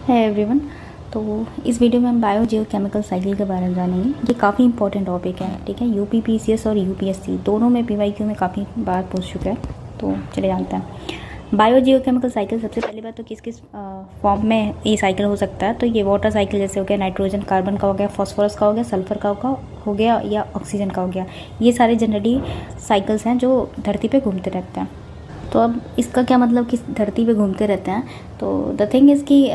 है एवरीवन। तो इस वीडियो में हम बायो जियो केमिकल साइकिल के बारे में जानेंगे। ये काफ़ी इंपॉर्टेंट टॉपिक है, ठीक है। यूपी पीसीएस और यूपीएससी दोनों में पीवाईक्यू में काफ़ी बार पूछ चुका है। तो चले जानते हैं बायो जियो केमिकल साइकिल। सबसे पहली बात तो किस किस फॉर्म में ये साइकिल हो सकता है। तो ये वाटर साइकिल जैसे हो गया, नाइट्रोजन कार्बन का हो गया, फॉस्फोरस का हो गया, सल्फर का हो गया या ऑक्सीजन का हो गया। ये सारे जनरली साइकिल्स हैं जो धरती पे घूमते रहते हैं। तो अब इसका क्या मतलब कि धरती पे घूमते रहते हैं। तो द थिंग इज़ कि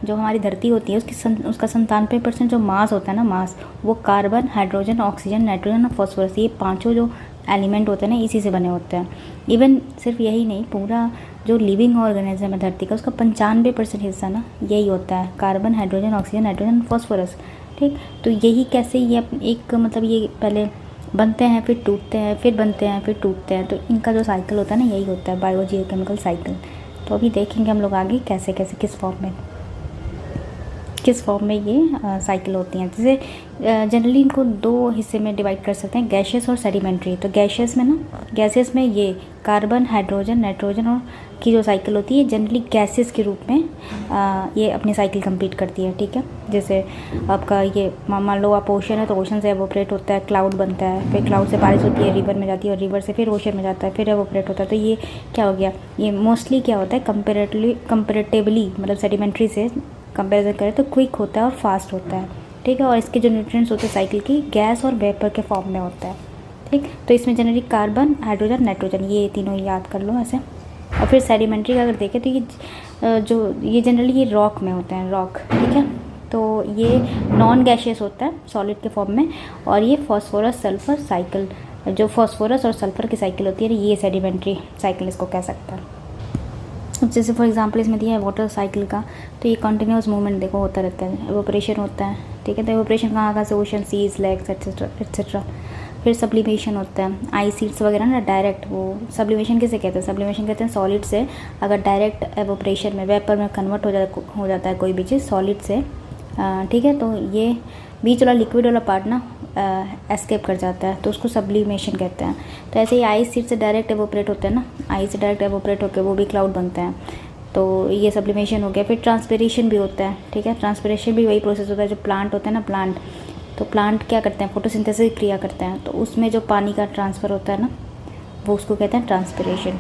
जो हमारी धरती होती है उसका 97% जो मास होता है ना, मास वो कार्बन, हाइड्रोजन, ऑक्सीजन, नाइट्रोजन और फॉस्फोरस, ये पांचों जो एलिमेंट होते हैं ना, इसी से बने होते हैं। इवन सिर्फ यही नहीं, पूरा जो लिविंग ऑर्गेनिज्म है धरती का, उसका 95% हिस्सा ना यही होता है, carbon, hydrogen, oxygen, nitrogen, phosphorus. ठीक, तो यही कैसे ये एक मतलब ये पहले बनते हैं, फिर टूटते हैं, फिर बनते हैं, फिर टूटते हैं। तो इनका जो साइकिल होता है ना, यही होता है बायो जियो केमिकल साइकिल। तो अभी देखेंगे हम लोग आगे कैसे कैसे किस फॉर्म में ये साइकिल होती हैं। जैसे जनरली इनको दो हिस्से में डिवाइड कर सकते हैं, गैसेस और सेडिमेंट्री। तो गैसेस में ये कार्बन, हाइड्रोजन, नाइट्रोजन और की जो साइकिल होती है, जनरली गैसेस के रूप में ये अपनी साइकिल कंप्लीट करती है, ठीक है। जैसे आपका ये मान लो आप ओशन है, तो ओशन से एवोपरेट होता है, क्लाउड बनता है, फिर क्लाउड से बारिश होती है, रिवर में जाती है, और रिवर से फिर ओशन में जाता है, फिर एवोपरेट होता है। तो ये क्या हो गया, ये मोस्टली क्या होता है, कंपेरेटिवली मतलब सेडिमेंट्री से कंपेरिजन करें तो क्विक होता है और फास्ट होता है, ठीक है। और इसके जो न्यूट्रिएंट्स होते हैं साइकिल की, गैस और वेपर के फॉर्म में होता है, ठीक। तो इसमें जनरली कार्बन, हाइड्रोजन, नाइट्रोजन, ये तीनों याद कर लो ऐसे। और फिर सेडिमेंट्री का अगर देखें तो ये जनरली ये रॉक में होते हैं, रॉक, ठीक है। तो ये नॉन गैशियस होता है, सॉलिड के फॉर्म में। और ये फॉस्फोरस सल्फर साइकिल, जो फॉस्फोरस और सल्फर की साइकिल होती है, ये सेडिमेंट्री साइकिल इसको कह सकता है। जैसे फॉर एग्जांपल इसमें दिया है वाटर साइकिल का, तो ये कंटिन्यूस मूवमेंट देखो होता रहता है, एवोपरेशन होता है, ठीक है। तो एवोपरेशन कहाँ से, ओशन, सीज, लेक्स एक्सेट्रा। फिर सब्लिमेशन होता है, आइस शीट्स वगैरह ना, डायरेक्ट वो सब्लिमेशन किसे कहते हैं, सब्लिमेशन कहते हैं सॉलिड से अगर डायरेक्ट एवोपरेशन में वेपर में कन्वर्ट हो जाता है कोई भी चीज़ सॉलिड से, ठीक है। तो ये बीच वाला लिक्विड वाला पार्ट ना एस्केप कर जाता है, तो उसको सब्लिमेशन कहते हैं। तो ऐसे ही आइस शीट से डायरेक्ट एवोपरेट होते हैं ना, आइस से डायरेक्ट एवोपरेट होकर वो भी क्लाउड बनते हैं, तो ये सब्लिमेशन हो गया। फिर ट्रांसपिरेशन भी होता है, ठीक है। ट्रांसपिरेशन भी वही प्रोसेस होता है जो प्लांट होता है ना, प्लांट, तो प्लांट क्या करते हैं, फोटोसिंथेसिस की क्रिया करते हैं, तो उसमें जो पानी का ट्रांसफ़र होता है ना, वो उसको कहते हैं ट्रांसपिरेशन।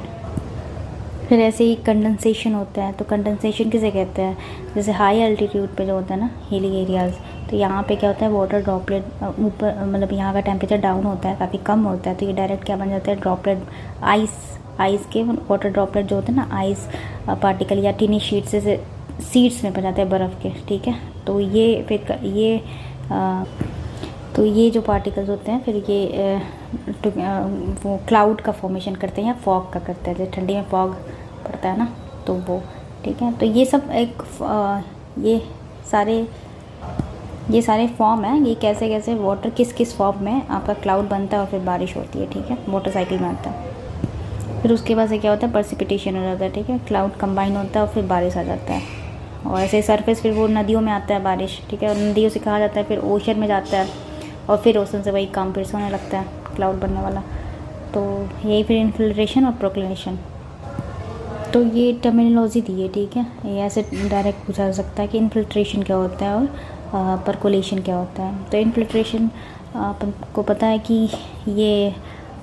फिर ऐसे ही कंडेंसेशन होता है, तो कंडेंसेशन किसे कहते हैं, जैसे हाई अल्टीट्यूड पे जो होता है ना, हिली एरियाज़, तो यहाँ पे क्या होता है, वाटर ड्रॉपलेट ऊपर, मतलब यहाँ का टेम्परेचर डाउन होता है, काफ़ी कम होता है, तो ये डायरेक्ट क्या बन जाता है, ड्रॉपलेट, आइस के वाटर ड्रॉपलेट जो होते हैं ना, आइस पार्टिकल या टीनी सीड्स में बन जाते हैं बर्फ़ के, ठीक है। तो ये फिर ये जो पार्टिकल्स होते हैं फिर ये वो क्लाउड का फॉर्मेशन करते हैं या फॉग का करते हैं, जैसे ठंडी में फॉग पड़ता है ना, तो वो, ठीक है। तो ये सब एक ये सारे फॉर्म हैं, ये कैसे कैसे वाटर किस फॉर्म में आपका क्लाउड बनता है और फिर बारिश होती है, ठीक है, वाटर साइकिल में आता है। फिर उसके बाद से क्या होता है, प्रेसिपिटेशन हो जाता है, ठीक है, क्लाउड कंबाइन होता है और फिर बारिश आ जाता है। और ऐसे सरफेस फिर वो नदियों में आता है बारिश, ठीक है, और नदियों से कहा जाता है फिर ओशन में जाता है, और फिर ओशन से वही काम फिर से होने लगता है क्लाउड बनने वाला। तो यही फिर इन्फिल्ट्रेशन और प्रोक्लेनेशन। तो ये टर्मिनोलॉजी दी है, ठीक है। ये ऐसे डायरेक्ट पूछा जा सकता है कि इन्फिल्ट्रेशन क्या होता है और परकोलेशन क्या होता है। तो इन्फिल्ट्रेशन अपन को पता है कि ये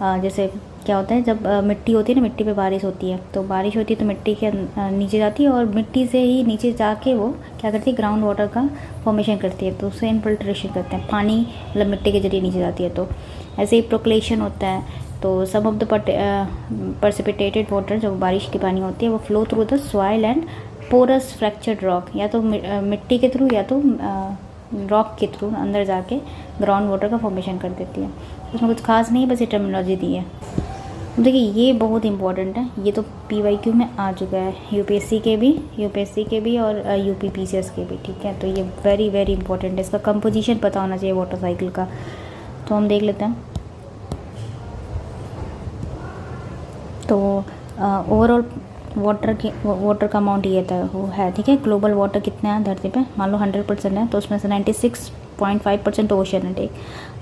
जैसे क्या होता है, जब मिट्टी होती है ना, मिट्टी पे बारिश होती है, तो बारिश होती है तो मिट्टी के नीचे जाती है, और मिट्टी से ही नीचे जाके वो क्या करती है, ग्राउंड वाटर का फॉर्मेशन करती है, तो उससे इन्फिल्ट्रेशन करते हैं, पानी मतलब मिट्टी के जरिए नीचे जाती है। तो ऐसे ही प्रोक्लेशन होता है, तो some of the precipitated water, जो बारिश की पानी होती है, वो flow through the soil and porous fractured rock, या तो मिट्टी के थ्रू या तो रॉक के थ्रू अंदर जाके ग्राउंड वाटर का फॉर्मेशन कर देती है। उसमें कुछ खास नहीं है, बस ये टर्मिनोलॉजी दी है। देखिए ये बहुत इंपॉर्टेंट है, ये तो पीवाईक्यू में आ चुका है, यूपीएससी के भी और यूपी पीसीएस के भी, ठीक है। तो ये वेरी वेरी इंपॉर्टेंट है, इसका कंपोजिशन पता होना चाहिए वाटर साइकिल का। तो हम देख लेते हैं। तो ओवरऑल वाटर का अमाउंट ये था वो है, ठीक है। ग्लोबल वाटर कितना है धरती पे, मान लो 100% है, तो उसमें से 96.5% ओशन है, ठीक।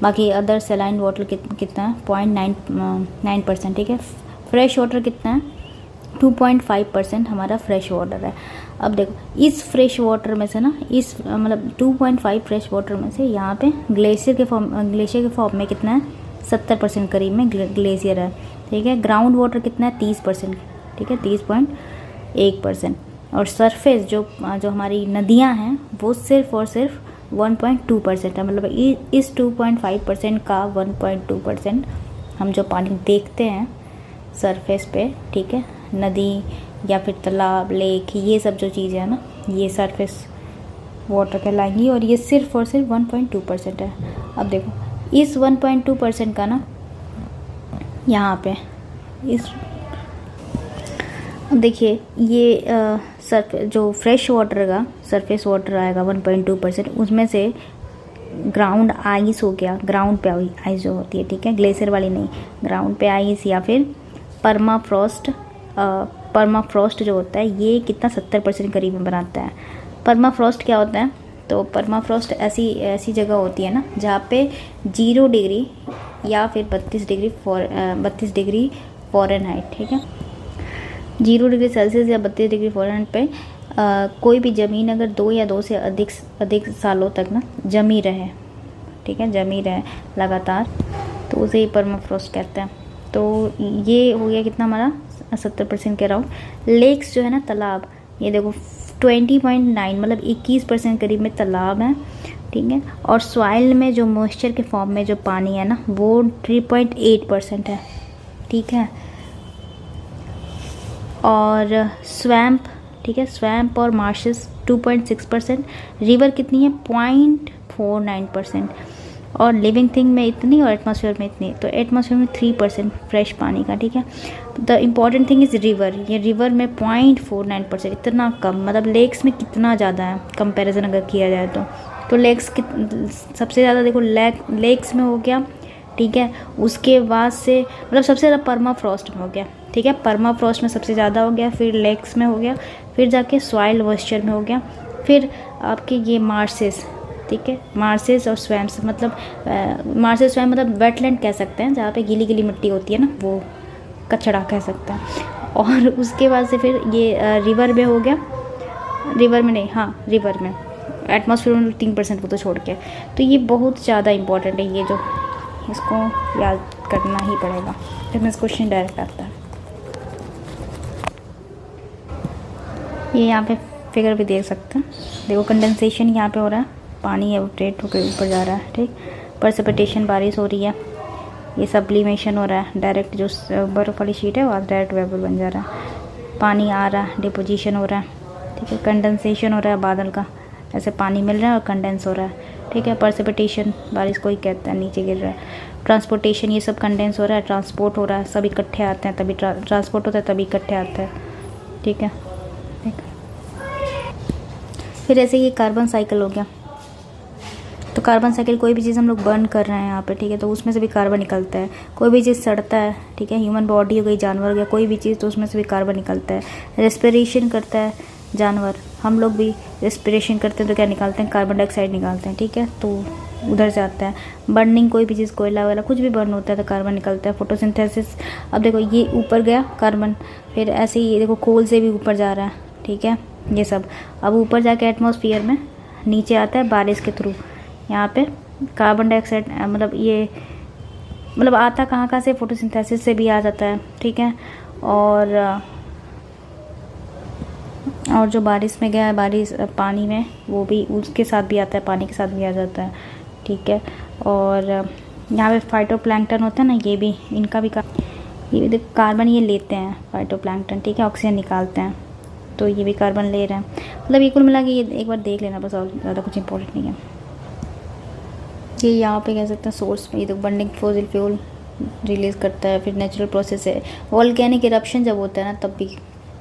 बाकी अदर सेलाइन वाटर कितना है, 0.9%, ठीक है। फ्रेश वाटर कितना है, 2.5% हमारा फ्रेश वाटर है। अब देखो इस फ्रेश वाटर में से ना, इस मतलब 2.5 फ्रेश वाटर में से यहाँ पे ग्लेशियर के फॉर्म में कितना है, 70% करीब में ग्लेशियर है, ठीक है। ग्राउंड वाटर कितना है, 30%, ठीक है, 30.1%। और सरफेस जो हमारी नदियाँ हैं वो सिर्फ और सिर्फ 1.2% है। मतलब इस 2.5% का 1.2% हम जो पानी देखते हैं सरफेस पे, ठीक है, नदी या फिर तालाब, लेक, ये सब जो चीज़ें हैं ना, ये सरफेस वाटर कहलाएंगी। और ये सिर्फ और सिर्फ 1.2% है। अब देखो इस 1.2% का ना यहाँ पे इस देखिए ये जो फ्रेश वाटर का सरफेस वाटर आएगा 1.2%, उसमें से ग्राउंड आइस हो गया, ग्राउंड पे आइस जो होती है, ठीक है, ग्लेशियर वाली नहीं, ग्राउंड पे आइस या फिर परमाफ्रॉस्ट जो होता है, ये कितना 70% करीब में बनाता है। परमाफ्रॉस्ट क्या होता है, तो परमाफ्रॉस्ट ऐसी जगह होती है ना जहाँ पे 0 डिग्री या फिर 32 डिग्री फ़ारेनहाइट, ठीक है, 0 डिग्री सेल्सियस या 32 डिग्री फ़ारेनहाइट पे कोई भी ज़मीन अगर 2 या 2 से अधिक सालों तक ना जमी रहे, ठीक है, जमी रहे लगातार, तो उसे ही परमाफ्रॉस्ट कहते हैं। तो ये हो गया कितना हमारा 70% के अराउंड। लेक्स जो है ना, तालाब, ये देखो 20.9 मतलब 21% करीब में तालाब है, ठीक है। और सॉइल में जो मॉइस्चर के फॉर्म में जो पानी है ना वो 3.8% है, ठीक है। और स्वैम्प, ठीक है, स्वैम्प और मार्शेस 2.6%, रिवर कितनी है 0.49%, और लिविंग थिंग में इतनी और एटमॉस्फेयर में इतनी, तो एटमॉस्फेयर में 3% फ्रेश पानी का, ठीक है। The important thing is river, ये रिवर में 0.49%, इतना कम, मतलब लेक्स में कितना ज़्यादा है कंपैरिजन अगर किया जाए तो लेक्स सबसे ज़्यादा देखो लेक्स में हो गया, ठीक है। उसके बाद से मतलब सबसे ज़्यादा परमाफ्रॉस्ट में हो गया, ठीक है, परमाफ्रॉस्ट में सबसे ज़्यादा हो गया, फिर लेक्स में हो गया, फिर जाके सॉइल मॉइस्चर में हो गया, फिर आपके ये मार्सेस, ठीक है, मार्सेस और स्वैम्स, मतलब मार्सेस स्वैम मतलब वेटलैंड कह सकते हैं, जहाँ पे गीली गीली मिट्टी होती है ना, वो कचड़ा कह सकते हैं। और उसके बाद से फिर ये रिवर में हो गया, रिवर में नहीं, हाँ रिवर में, एटमॉस्फेयर में 3% वो तो छोड़ के। तो ये बहुत ज़्यादा इंपॉर्टेंट है, ये जो इसको याद करना ही पड़ेगा जब मैं इस क्वेश्चन डायरेक्ट आता है। ये यहाँ पे फिगर भी देख सकते हैं, देखो कंडेंसेशन यहाँ पे हो रहा है, पानी एवोपरेट होकर ऊपर जा रहा है, ठीक, प्रेसिपिटेशन बारिश हो रही है, ये सब्लिमेशन हो रहा है, डायरेक्ट जो बर्फ़ वाली शीट है वो डायरेक्ट वेपर बन जा रहा है, पानी आ रहा है, डिपोजिशन हो रहा है, ठीक है, कंडेंसेशन हो रहा है बादल का, ऐसे पानी मिल रहा है और कंडेंस हो रहा है, ठीक है, प्रेसिपिटेशन बारिश को ही कहते हैं, नीचे गिर रहा है, ट्रांसपोर्टेशन ये सब कंडेंस हो रहा है, ट्रांसपोर्ट हो रहा है, सब इकट्ठे आते हैं तभी ट्रांसपोर्ट होता है, तभी इकट्ठे आते हैं, ठीक है। फिर ऐसे ये कार्बन साइकिल हो गया, तो कार्बन साइकिल कोई भी चीज़ हम लोग बर्न कर रहे हैं यहाँ पे, ठीक है, तो उसमें से भी कार्बन निकलता है, कोई भी चीज़ सड़ता है, ठीक है, ह्यूमन बॉडी हो गई, जानवर हो गया, कोई भी चीज़, तो उसमें से भी कार्बन निकलता है। रेस्पिरेशन करता है जानवर, हम लोग भी रेस्पिरेशन करते हैं तो क्या निकालते हैं, कार्बन डाइऑक्साइड निकालते हैं, ठीक है, तो उधर से आता है। बर्निंग कोई भी चीज़, कोयला वगैरह कुछ भी बर्न होता है तो कार्बन निकलता है। फोटोसिंथेसिस, अब देखो ये ऊपर गया कार्बन, फिर ऐसे ही देखो कोल से भी ऊपर जा रहा है, ठीक है, ये सब अब ऊपर जाके एटमॉस्फेयर में नीचे आता है बारिश के थ्रू, यहाँ पे कार्बन डाइऑक्साइड मतलब ये मतलब आता कहाँ से, फोटोसिंथेसिस से भी आ जाता है, ठीक है। और जो बारिश में गया है, बारिश पानी में, वो भी उसके साथ भी आता है, पानी के साथ भी आ जाता है, ठीक है। और यहाँ पे फाइटोप्लैंक्टन होता है ना, ये भी इनका भी ये भी कार्बन ये लेते हैं फाइटोप्लैंक्टन, ठीक है, ऑक्सीजन निकालते हैं, तो ये भी कार्बन ले रहे हैं। मतलब ये कुल मिला के ये एक बार देख लेना बस, और ज़्यादा कुछ इंपॉर्टेंट नहीं है। ये यहाँ पे कह सकते हैं सोर्स में, ये तो बर्निंग फॉसिल फ्यूल रिलीज़ करता है, फिर नेचुरल प्रोसेस है, वोल्केनिक इरप्शन जब होता है ना तब भी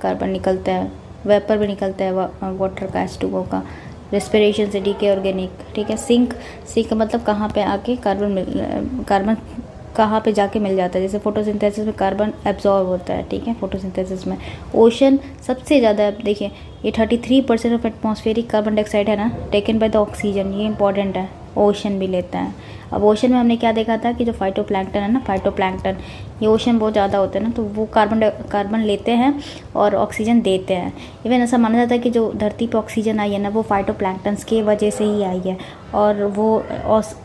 कार्बन निकलता है, वेपर भी निकलता है वाटर का, H2O का, रेस्पिरेशन से डीके ऑर्गेनिक, ठीक है। सिंक मतलब कहाँ पे आके कार्बन कहाँ पे जाके मिल जाता है, जैसे फोटोसिंथेसिस में कार्बन एब्जॉर्ब होता है, ठीक है, फोटोसिंथेसिस में। ओशन सबसे ज़्यादा, देखिए ये 33% ऑफ एटमॉस्फेरिक कार्बन डाइऑक्साइड है ना, टेकन बाय द ऑक्सीजन, ये इंपॉर्टेंट है, ओशन भी लेता है। अब ओशन में हमने क्या देखा था कि जो फाइटोप्लैंक्टन है ना, फाइटोप्लैंक्टन, ये ओशन बहुत ज़्यादा होते हैं ना, तो वो कार्बन लेते हैं और ऑक्सीजन देते हैं। इवन ऐसा माना जाता है कि जो धरती पे ऑक्सीजन आई है ना, वो फाइटोप्लैंक्टन्स की वजह से ही आई है। और वो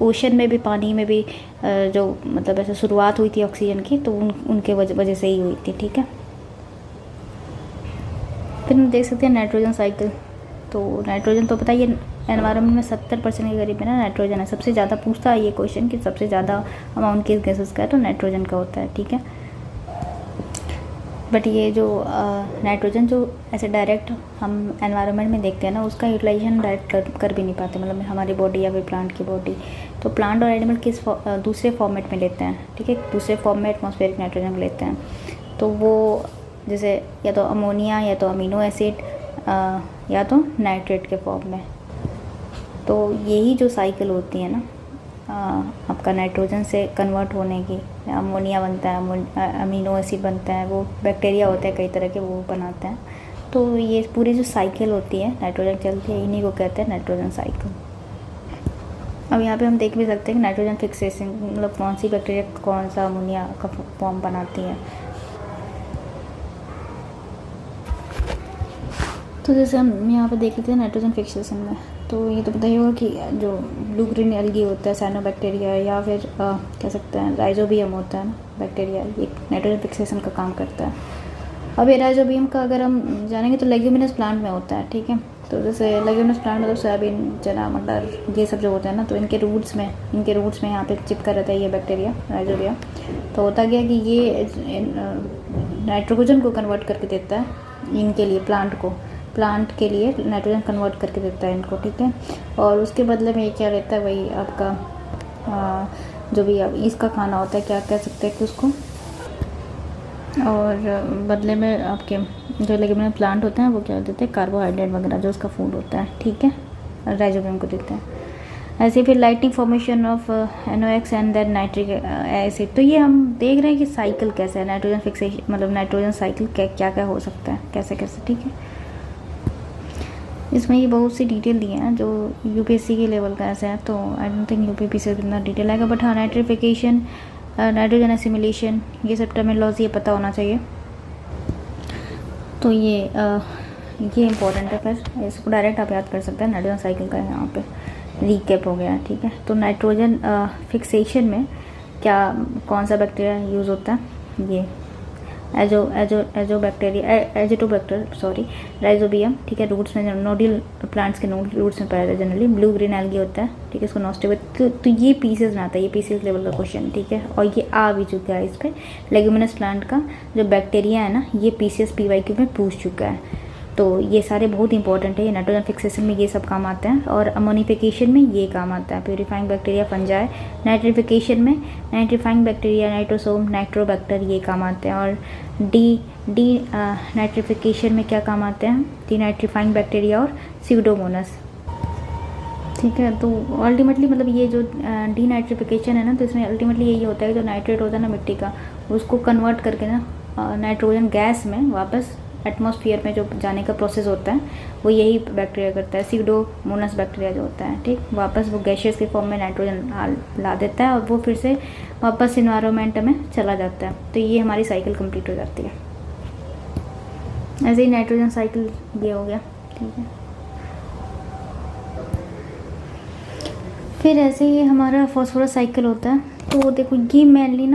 ओशन में भी, पानी में भी जो मतलब ऐसे शुरुआत हुई थी ऑक्सीजन की, तो उनके वजह से ही हुई थी। ठीक है, फिर हम देख सकते हैं नाइट्रोजन साइकिल। तो नाइट्रोजन तो पता है ये एनवायरनमेंट में 70% के करीब है ना नाइट्रोजन है। सबसे ज़्यादा पूछता है ये क्वेश्चन कि सबसे ज़्यादा अमाउंट किस गैसेस का है, तो नाइट्रोजन का होता है। ठीक है, बट ये जो नाइट्रोजन जो ऐसे डायरेक्ट हम एनवायरनमेंट में देखते हैं ना, उसका यूटिलाइजेशन डायरेक्ट कर भी नहीं पाते, मतलब हमारी बॉडी या फिर प्लांट की बॉडी। तो प्लांट और एनिमल किस दूसरे फॉर्मेट में लेते हैं। ठीक है, दूसरे फॉर्म में एटमॉस्फेरिक नाइट्रोजन लेते हैं। तो वो जैसे या तो अमोनिया या तो अमीनो एसिड या तो नाइट्रेट के फॉर्म में। तो यही जो साइकिल होती है ना आपका नाइट्रोजन से कन्वर्ट होने की, अमोनिया बनता है, अमीनो एसिड बनता है, वो बैक्टीरिया होते हैं कई तरह के, वो बनाते हैं। तो ये पूरी जो साइकिल होती है नाइट्रोजन चलती है, इन्हीं को कहते हैं नाइट्रोजन साइकिल। अब यहाँ पे हम देख भी सकते हैं कि नाइट्रोजन फिक्सेशन मतलब कौन सी बैक्टीरिया कौन सा अमोनिया का फॉर्म बनाती है। तो जैसे हम यहाँ पे देख लेते हैं नाइट्रोजन फिक्सेशन में, तो ये तो पता ही होगा कि जो ब्लू ग्रीन एल्गी होता है, साइनोबैक्टीरिया, या फिर कह सकते हैं राइजोबियम होता है ना बैक्टीरिया, ये नाइट्रोजन फिक्सेशन का काम करता है। अब ये राइजोबियम का अगर हम जानेंगे तो लेग्यूमिनस प्लांट में होता है। ठीक है, तो जैसे लेग्यूमिनस प्लांट मतलब सोयाबीन, चना, मटर, ये सब जो होते हैं ना, तो इनके रूट्स में यहाँ पे चिपका रहता है ये बैक्टीरिया राइजोबियम। तो होता क्या कि ये नाइट्रोजन को कन्वर्ट करके देता है इनके लिए, प्लांट के लिए नाइट्रोजन कन्वर्ट करके देता है इनको। ठीक है, और उसके बदले में ये क्या रहता है, वही आपका जो भी आप इसका खाना होता है, क्या कह सकते हैं कि उसको, और बदले में आपके जो लेग्यूमिनस प्लांट होते हैं वो क्या देते हैं, कार्बोहाइड्रेट वगैरह जो उसका फूड होता है। ठीक है, राइजोबियम को देते हैं। ऐसे फिर lightning formation of NOx and then nitric acid. तो ये हम देख रहे हैं कि साइकिल कैसे है, नाइट्रोजन फिक्सेशन मतलब नाइट्रोजन साइकिल क्या क्या हो सकता है, कैसे। ठीक है, इसमें ये बहुत सी डिटेल दिए हैं जो UPSC के लेवल का ऐसा है, तो आई डोंट थिंक UPSC से इतना डिटेल आएगा। बट हाँ, नाइट्रिफिकेशन, नाइट्रोजन एसिमिलेशन, ये सब टर्मिनोलॉजी पता होना चाहिए। तो ये इंपॉर्टेंट है, फिर इसको डायरेक्ट आप याद कर सकते हैं। नाइट्रोजन साइकिल का यहाँ पे रीकैप हो गया। ठीक है, तो नाइट्रोजन फिक्सेशन में कौन सा बैक्टीरिया यूज़ होता है, ये एजोटोबैक्टर राइजोबियम। ठीक है, रूट्स में नोडियल प्लांट्स के रूट्स में पाया जाता है जनरली। ब्लू ग्रीन एल्गी होता है। ठीक है, इसको नॉस्टेबल, तो ये पीसेस में आता है, ये पीसेस लेवल का क्वेश्चन। ठीक है, और ये आ भी चुका है इस पर। लेग्यूमिनस प्लांट का जो बैक्टीरिया है ना, ये PCS PYQ में पूछ चुका है। तो ये सारे बहुत इंपॉर्टेंट है। ये नाइट्रोजन फिक्सेशन में ये सब काम आते हैं, और अमोनिफिकेशन में ये काम आता है। Purifying bacteria, fungi. नाइट्रिफिकेशन में नाइट्रीफाइंग बैक्टीरिया, नाइट्रोसोम, नाइट्रोबैक्टर, ये काम आते हैं। और डी नाइट्रिफिकेशन में क्या काम आते हैं, डीनाइट्रीफाइंग बैक्टीरिया और स्यूडोमोनास। ठीक है, तो अल्टीमेटली मतलब ये जो डीनाइट्रिफिकेशन है ना, तो इसमें अल्टीमेटली यही होता है कि जो नाइट्रेट होता है ना मिट्टी का, उसको कन्वर्ट करके ना नाइट्रोजन गैस में वापस एटमॉस्फेयर में जो जाने का प्रोसेस होता है, वो यही बैक्टीरिया करता है। स्यूडोमोनास बैक्टीरिया जो होता है, ठीक, वापस वो गैसेस के फॉर्म में नाइट्रोजन ला देता है, और वो फिर से वापस इन्वायरमेंट में चला जाता है। तो ये हमारी साइकिल कंप्लीट हो जाती है। ऐसे ही नाइट्रोजन साइकिल ये हो गया। ठीक है, फिर ऐसे ही हमारा फॉस्फोरस साइकिल होता है। तो देखो ये मेनली ना